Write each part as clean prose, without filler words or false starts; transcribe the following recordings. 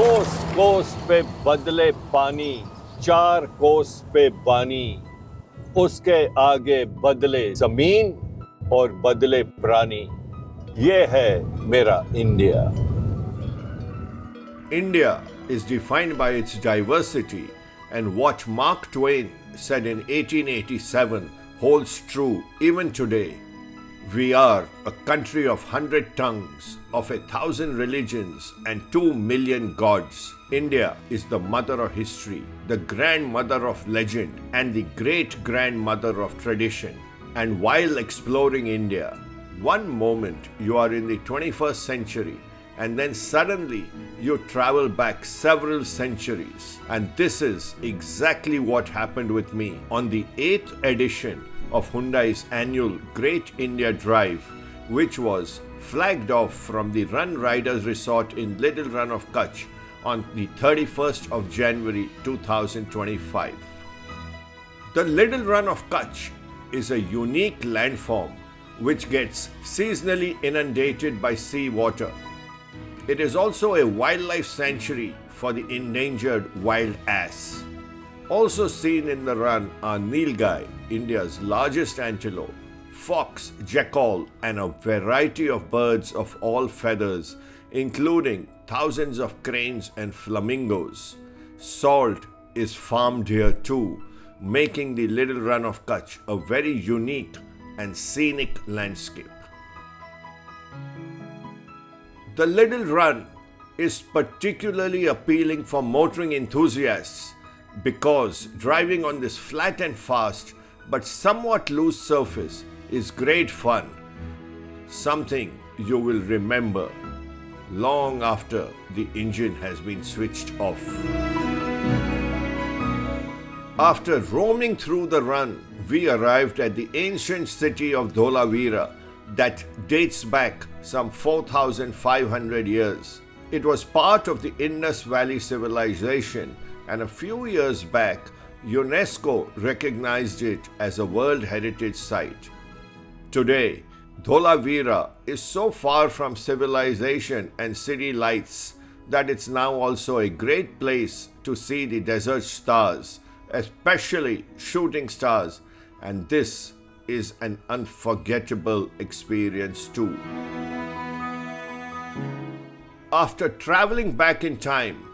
कोस कोस पे बदले पानी, चार कोस पे बानी, उसके आगे बदले जमीन और बदले प्राणी। ये है मेरा India. India is defined by its diversity, and what Mark Twain said in 1887 holds true even today. We are a country of 100 tongues, of 1,000 religions, and 2 million gods. India is the mother of history, the grandmother of legend, and the great grandmother of tradition. And while exploring India, one moment you are in the 21st century, and then suddenly you travel back several centuries. And this is exactly what happened with me on the 8th edition of Hyundai's annual Great India Drive, which was flagged off from the Run Riders Resort in Little Rann of Kutch on the 31st of January 2025. The Little Rann of Kutch is a unique landform which gets seasonally inundated by sea water. It is also a wildlife sanctuary for the endangered wild ass. Also seen in the run are nilgai, India's largest antelope, fox, jackal, and a variety of birds of all feathers, including thousands of cranes and flamingos. Salt is farmed here too, making the Little Rann of Kutch a very unique and scenic landscape. The Little Rann is particularly appealing for motoring enthusiasts because driving on this flat and fast but somewhat loose surface is great fun, something you will remember long after the engine has been switched off. After roaming through the run, we arrived at the ancient city of Dholavira that dates back some 4,500 years. It was part of the Indus Valley Civilization, and a few years back, UNESCO recognized it as a World Heritage Site. Today, Dholavira is so far from civilization and city lights that it's now also a great place to see the desert stars, especially shooting stars, and this is an unforgettable experience too. After traveling back in time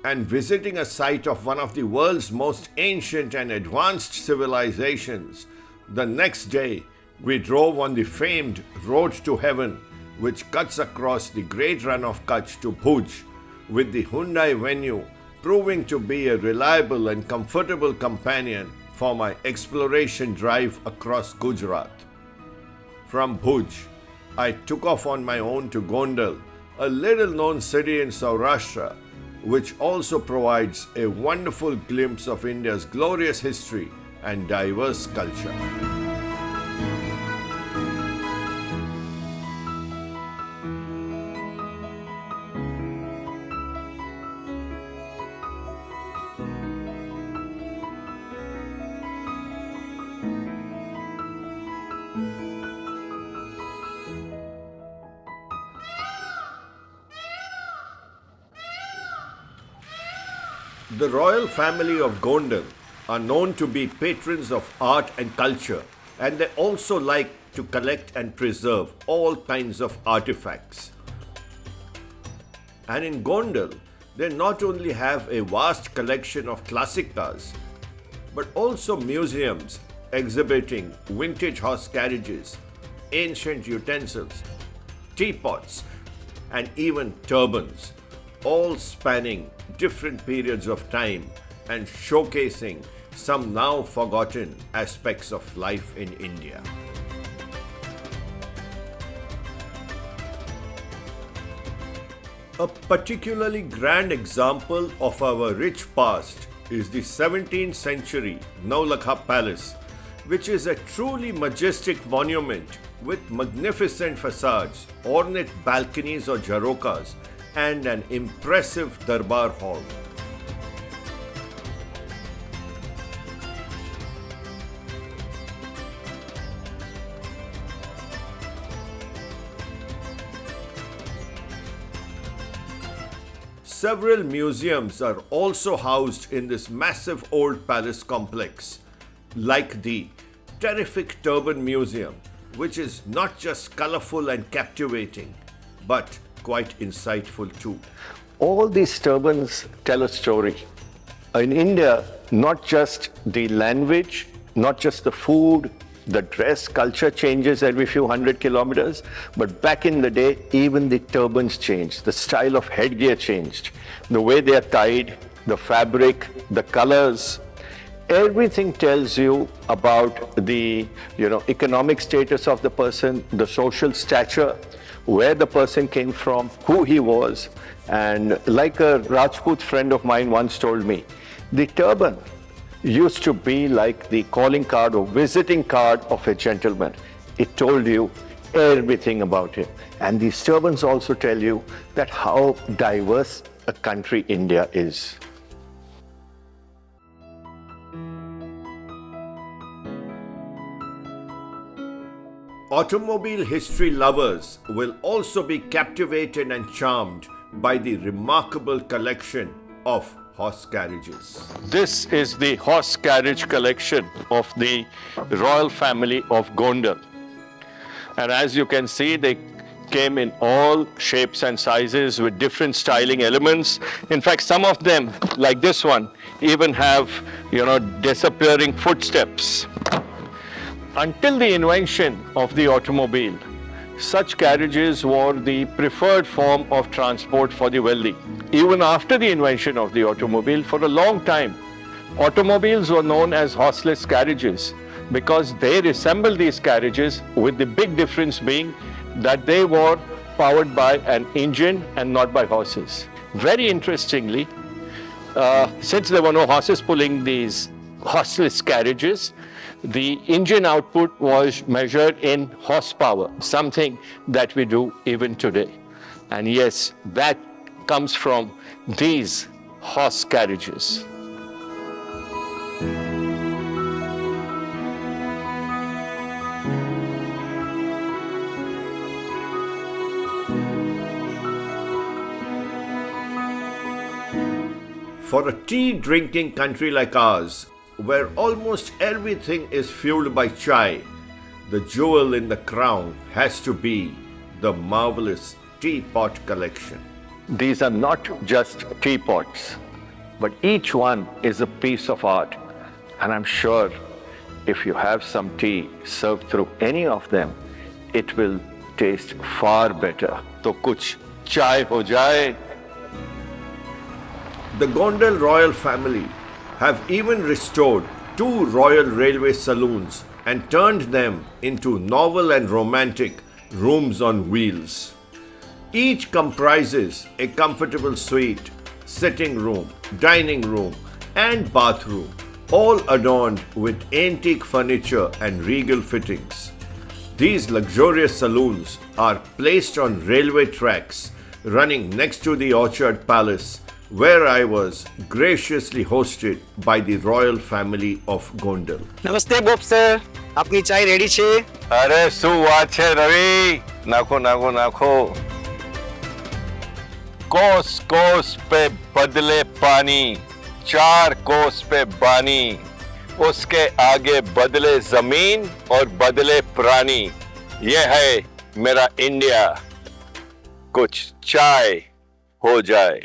and visiting a site of one of the world's most ancient and advanced civilizations, the next day we drove on the famed Road to Heaven, which cuts across the Great Rann of Kutch to Bhuj, with the Hyundai Venue proving to be a reliable and comfortable companion for my exploration drive across Gujarat. From Bhuj, I took off on my own to Gondal, a little-known city in Saurashtra, which also provides a wonderful glimpse of India's glorious history and diverse culture. The royal family of Gondal are known to be patrons of art and culture, and they also like to collect and preserve all kinds of artifacts. And in Gondal, they not only have a vast collection of classic cars, but also museums exhibiting vintage horse carriages, ancient utensils, teapots, and even turbans, all spanning different periods of time and showcasing some now forgotten aspects of life in India. A particularly grand example of our rich past is the 17th century Naulakha Palace, which is a truly majestic monument with magnificent facades, ornate balconies or jharokas, and an impressive darbar hall. Several museums are also housed in this massive old palace complex, like the terrific Turban Museum, which is not just colorful and captivating, but quite insightful too. All these turbans tell a story. In India, not just the language, not just the food, the dress, culture changes every few hundred kilometers, but back in the day, even the turbans changed, the style of headgear changed, the way they are tied, the fabric, the colors. Everything tells you about the economic status of the person, the social stature, where the person came from, who he was. And like a Rajput friend of mine once told me, the turban used to be like the calling card or visiting card of a gentleman. It told you everything about him. And these turbans also tell you that how diverse a country India is. Automobile history lovers will also be captivated and charmed by the remarkable collection of horse carriages. This is the horse carriage collection of the royal family of Gondal. And as you can see, they came in all shapes and sizes with different styling elements. In fact, some of them, like this one, even have, disappearing footsteps. Until the invention of the automobile, such carriages were the preferred form of transport for the wealthy. Even after the invention of the automobile, for a long time, automobiles were known as horseless carriages because they resembled these carriages, with the big difference being that they were powered by an engine and not by horses. Very interestingly, since there were no horses pulling these horseless carriages, the engine output was measured in horsepower, something that we do even today. And yes, that comes from these horse carriages. For a tea-drinking country like ours, where almost everything is fueled by chai, the jewel in the crown has to be the marvelous teapot collection. These are not just teapots, but each one is a piece of art. And I'm sure if you have some tea served through any of them, it will taste far better. To kuch chai ho jaye. The Gondal royal family have even restored 2 royal railway saloons and turned them into novel and romantic rooms on wheels. Each comprises a comfortable suite, sitting room, dining room, and bathroom, all adorned with antique furniture and regal fittings. These luxurious saloons are placed on railway tracks running next to the Orchard Palace, where I was graciously hosted by the royal family of Gondal. નમસ્તે બોપ sir, આપની ચાય ready છે? અરે શું વાત છે રવિ, નાખો નાખો નાખો. कोस कोस पे बदले पानी, 4 कोस पे बानी, उसके आगे बदले जमीन और बदले प्राणी. ये है मेरा इंडिया, कुछ चाय हो जाए.